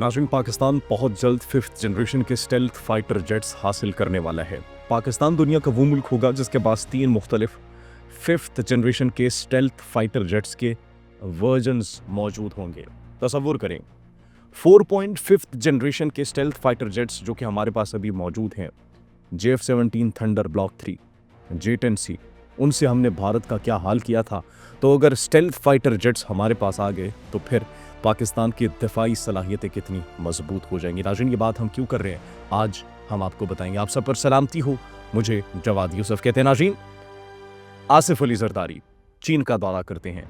नाज़रीन, पाकिस्तान बहुत जल्द 5th जनरेशन के स्टेल्थ फाइटर जेट्स हासिल करने वाला है। पाकिस्तान दुनिया का वो मुल्क होगा जिसके पास 3 मुख्तलिफ 5th जनरेशन के स्टेल्थ फाइटर जेट्स के वर्जन्स मौजूद होंगे। तसव्वुर करें 4.5th जनरेशन के स्टेल्थ फाइटर जेट्स जो कि हमारे पास अभी मौजूद हैं, JF-17 थंडर ब्लॉक 3, J-10C, उनसे हमने भारत का क्या हाल किया था। तो अगर स्टेल्थ फाइटर जेट्स हमारे पास आ गए तो फिर पाकिस्तान की दिफाई सलाहियतें कितनी मजबूत हो जाएंगी। नाज़रीन, ये बात हम क्यों कर रहे हैं आज हम आपको बताएंगे। आप सब पर सलामती हो, मुझे जवाद यूसुफ कहते हैं। नाज़रीन, आसिफ अली जरदारी चीन का दौरा करते हैं।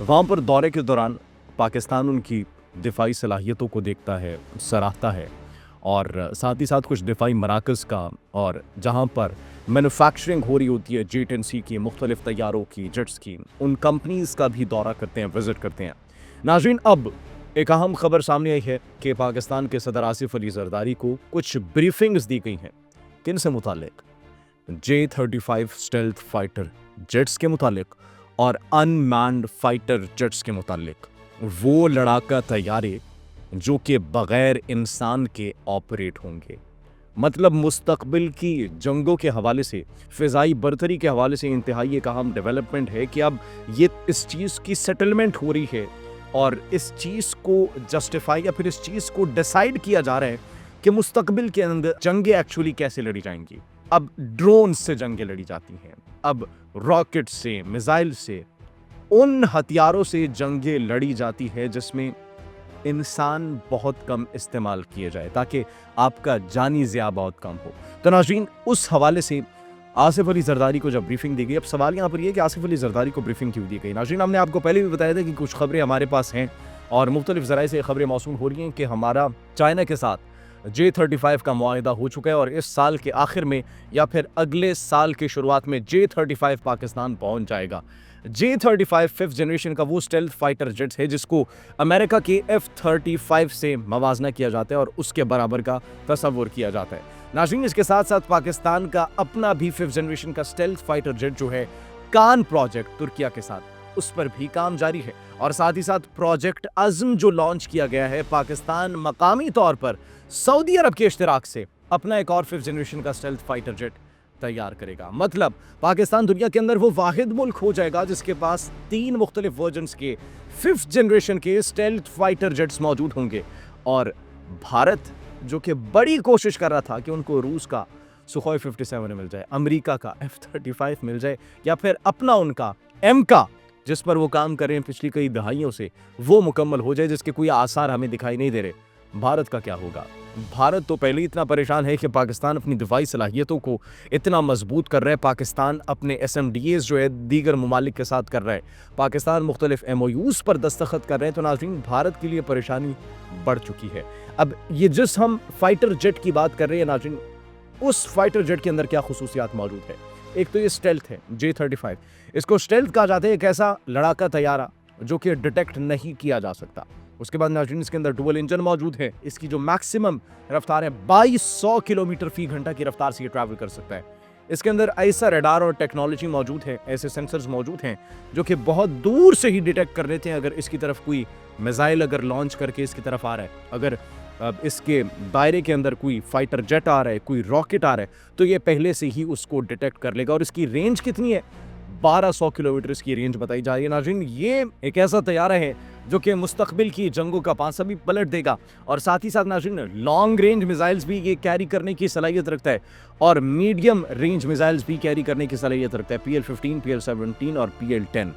वहाँ पर दौरे के दौरान पाकिस्तान उनकी दिफाई सलाहियतों को देखता है, सराहता है और साथ ही साथ कुछ दिफाई मराकज़ का और जहाँ पर मैन्युफैक्चरिंग हो रही होती है J-10C की, मुख्तलिफ तैयारों की, जेट्स की, उन कंपनीज़ का भी दौरा करते हैं, विज़िट करते हैं। नाज़रीन, अब एक अहम खबर सामने आई है कि पाकिस्तान के सदर आसिफ अली जरदारी को कुछ ब्रीफिंग्स दी गई हैं। किन से मुतालिक? J-35 स्टेल्थ फाइटर जेट्स के मुतालिक और अनमैन्ड फाइटर जेट्स के मुतालिक। वो लड़ाका तैयारे जो कि बग़ैर इंसान के ऑपरेट होंगे। मतलब मुस्तकबिल की जंगों के हवाले से, फ़िज़ाई बर्तरी के हवाले से इंतहाई एक अहम डेवलपमेंट है कि अब ये इस चीज़ की सेटलमेंट हो रही है और इस चीज़ को जस्टिफाई या फिर इस चीज़ को डिसाइड किया जा रहा है कि मुस्तकबिल के अंदर जंगें एक्चुअली कैसे लड़ी जाएंगी। अब ड्रोन से जंगें लड़ी जाती हैं, अब रॉकेट से, मिसाइल से, उन हथियारों से जंगें लड़ी जाती है जिसमें इंसान बहुत कम इस्तेमाल किए जाए ताकि आपका जानी ज़िया बहुत कम हो। तो नाज़रीन, उस हवाले से आसिफ अली जरदारी को जब ब्रीफिंग दी गई, अब सवाल यहाँ पर यह कि आसिफ अली जरदारी को ब्रीफिंग क्यों दी गई। नाज़रीन, हमने आपको पहले भी बताया था कि कुछ खबरें हमारे पास हैं और मुख्तलिफ ज़राए से खबरें मौसूल हो रही हैं कि हमारा चाइना के साथ J-35 का मुआहिदा हो चुका है और इस साल के आखिर में या फिर अगले साल की शुरुआत में J-35 पाकिस्तान पहुंच जाएगा। J-35 5th जनरेशन का वो स्टेल्थ फाइटर जेट है जिसको अमेरिका के F-35 से मवाजना किया जाता है और उसके बराबर का तस्वुर किया जाता है। नाज़रीन, इसके साथ साथ पाकिस्तान का अपना भी 5th जनरेशन का स्टेल्थ फाइटर जेट जो है, कान प्रोजेक्ट तुर्किया के साथ, उस पर भी काम जारी है और साथ ही साथ प्रोजेक्ट अज़्म जो लॉन्च किया गया है, पाकिस्तान मकामी तौर पर सऊदी अरब के इश्तिराक से अपना एक और 5th जनरेशन का स्टेल्थ फाइटर जेट तैयार करेगा। मतलब पाकिस्तान दुनिया के अंदर वो वाहिद मुल्क हो जाएगा जिसके पास 3 मुख्तलिफ वर्जन्स के 5th जनरेशन के स्टेल्थ फाइटर जेट्स मौजूद होंगे। और भारत जो कि बड़ी कोशिश कर रहा था कि उनको रूस का सुखोई 57 मिल जाए, अमेरिका का F-35 मिल जाए या फिर अपना उनका M का, जिस पर वो काम कर रहे हैं पिछली कई दहाइयों से, वो मुकम्मल हो जाए, जिसके कोई आसार हमें दिखाई नहीं दे रहे। भारत का क्या होगा? भारत तो पहले ही इतना परेशान है कि पाकिस्तान अपनी दिफाई सलाहियतों को इतना मजबूत कर रहा है। पाकिस्तान अपने SMDAs जो है दीगर ममालिक के साथ कर रहा है। पाकिस्तान मुख्तलिफ MOUs पर दस्तखत कर रहे हैं। तो नाज़रीन, भारत के लिए परेशानी बढ़ चुकी है। अब ये जिस हम फाइटर जेट की बात कर रहे हैं नाज़रीन, उस फाइटर जेट के अंदर क्या खुसूसियात मौजूद है? एक तो ये स्टेल्थ है, J-35। इसको स्टेल्थ कहा जाता है, एक ऐसा लड़ाका तैयारा जो कि डिटेक्ट नहीं किया जा सकता। उसके बाद नाज़रीन, इसके अंदर डुअल इंजन मौजूद है। इसकी जो मैक्सिमम रफ्तार है 2200 किलोमीटर फी घंटा की रफ्तार से ये ट्रैवल कर सकता है। इसके अंदर ऐसा रडार और टेक्नोलॉजी मौजूद है, ऐसे सेंसर्स मौजूद हैं जो कि बहुत दूर से ही डिटेक्ट कर लेते हैं अगर इसकी तरफ कोई मिसाइल अगर लॉन्च करके इसकी तरफ आ रहा है, अगर इसके दायरे के अंदर कोई फाइटर जेट आ रहा है, कोई रॉकेट आ रहा है, तो ये पहले से ही उसको डिटेक्ट कर लेगा। और इसकी रेंज कितनी है? 1200 किलोमीटर इसकी रेंज बताई जा रही है। नाज़रीन, ये एक ऐसा तैयारा है जो कि मुस्तकबिल की जंगों का पांसा भी पलट देगा और साथ ही साथ नाज़रीन, लॉन्ग रेंज मिसाइल्स भी ये कैरी करने की सलाहियत रखता है और मीडियम रेंज मिसाइल्स भी कैरी करने की सलाहियत रखता है। PL-15, PL-17 और PL-10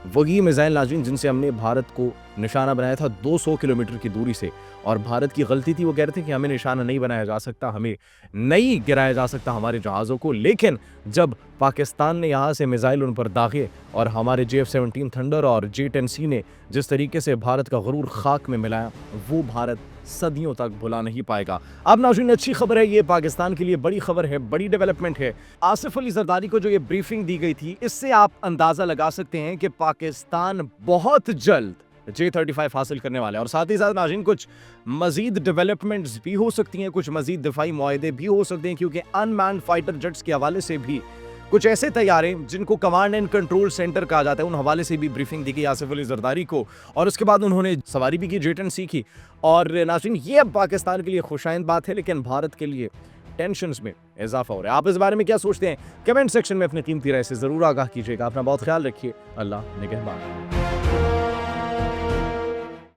वही मिसाइल नाज़रीन जिनसे हमने भारत को निशाना बनाया था 200 किलोमीटर की दूरी से। और भारत की गलती थी, वो कह रहे थे कि हमें निशाना नहीं बनाया जा सकता, हमें नहीं गिराया जा सकता हमारे जहाज़ों को। लेकिन जब पाकिस्तान ने यहाँ से मिसाइल उन पर दागे और हमारे JF-17 थंडर और J-10C ने जिस तरीके से भारत का गुरूर खाक में मिलाया, वो भारत सदियों तक भुला नहीं पाएगा। अब नाज़रीन, अच्छी खबर है, ये पाकिस्तान के लिए बड़ी खबर है, बड़ी डेवलपमेंट है। आसिफ अली जरदारी को जो ये ब्रीफिंग दी गई थी, इससे आप अंदाज़ा लगा सकते हैं कि पाकिस्तान बहुत जल्द J-35 हासिल करने वाला है। और साथ ही साथ नाज़रीन, कुछ मज़ीद डेवलपमेंट्स भी हो सकती हैं, कुछ मज़ीद दिफाई मुआहदे भी हो सकते हैं, क्योंकि अनमैन्ड फाइटर जेट्स के हवाले से भी कुछ ऐसे तैयारे जिनको कमांड एंड कंट्रोल सेंटर कहा जाता है, उन हवाले से भी ब्रीफिंग दी गई आसिफ अली जरदारी को, और उसके बाद उन्होंने सवारी भी की, J10 सीखी। और नाज़रीन, ये अब पाकिस्तान के लिए खुशाइंद बात है, लेकिन भारत के लिए टेंशन्स में इजाफा हो रहा है। आप इस बारे में क्या सोचते हैं? कमेंट सेक्शन में अपनी कीमती राय से जरूर आगाह कीजिएगा। अपना बहुत ख्याल रखिए। अल्लाह निगहबान।